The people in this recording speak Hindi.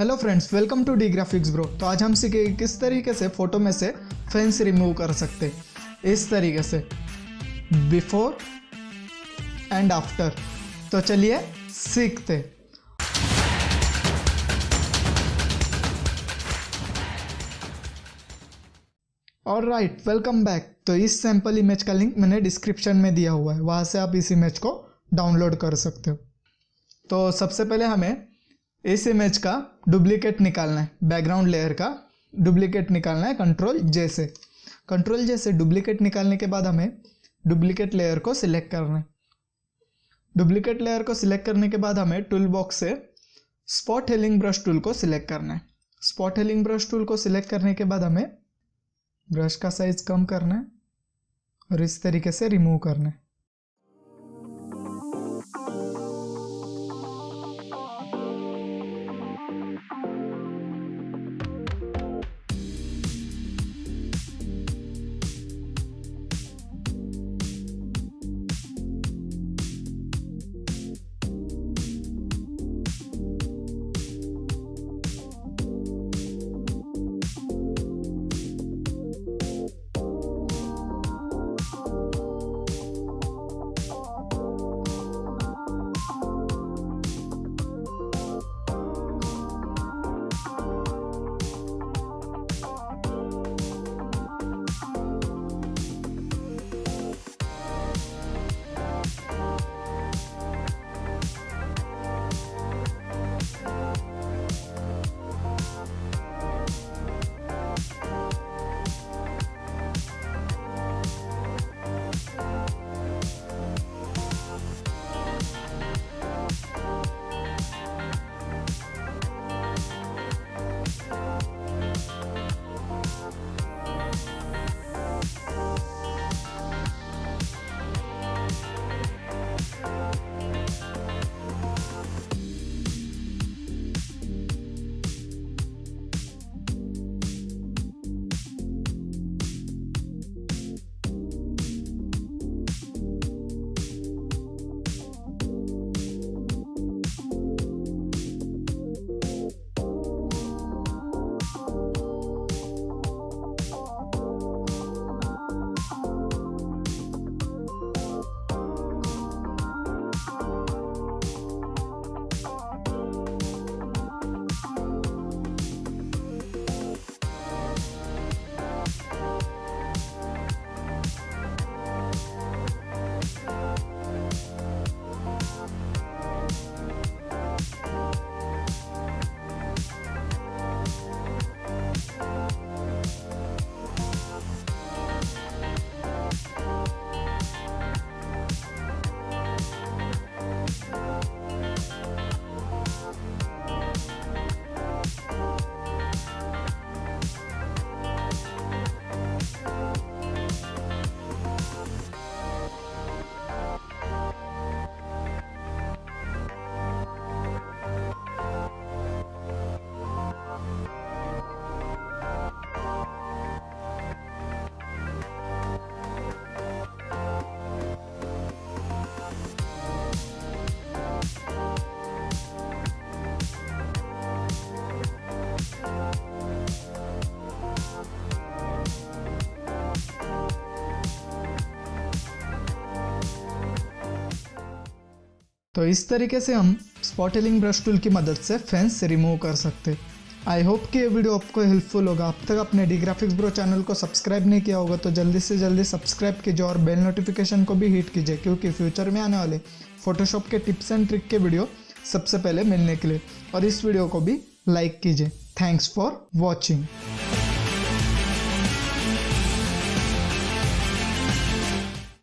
Hello friends, welcome to Dgraphicsbro। तो आज हम सीखेंगे किस तरीके से फ़ोटो में से फेंस रिमूव कर सकते हैं, इस तरीके से बिफोर एंड आफ्टर। तो चलिए सीखते। Alright, welcome back. तो इस सैम्पल इमेज का लिंक मैंने डिस्क्रिप्शन में दिया हुआ है, वहाँ से आप इस इमेज को डाउनलोड कर सकते हो। तो सबसे पहले हमें इस इमेज का डुप्लीकेट निकालना है, बैकग्राउंड लेयर का डुप्लीकेट निकालना है कंट्रोल जे से डुप्लीकेट निकालने के बाद हमें डुप्लीकेट लेयर को सिलेक्ट करना है। डुप्लीकेट लेयर को सिलेक्ट करने के बाद हमें टूल बॉक्स से स्पॉट हीलिंग ब्रश टूल को सिलेक्ट करना है। स्पॉट हीलिंग ब्रश टूल को सिलेक्ट करने के बाद हमें ब्रश का साइज कम करना है और इस तरीके से रिमूव करना है। तो इस तरीके से हम स्पॉट हीलिंग ब्रश टूल की मदद से फेंस रिमूव कर सकते। आई होप कि ये वीडियो आपको हेल्पफुल होगा। अब तक अपने Dgraphicsbro चैनल को सब्सक्राइब नहीं किया होगा तो जल्दी से जल्दी सब्सक्राइब कीजिए और बेल नोटिफिकेशन को भी हिट कीजिए, क्योंकि फ्यूचर में आने वाले फोटोशॉप के टिप्स एंड ट्रिक के वीडियो सबसे पहले मिलने के लिए। और इस वीडियो को भी लाइक कीजिए। Thanks for watching.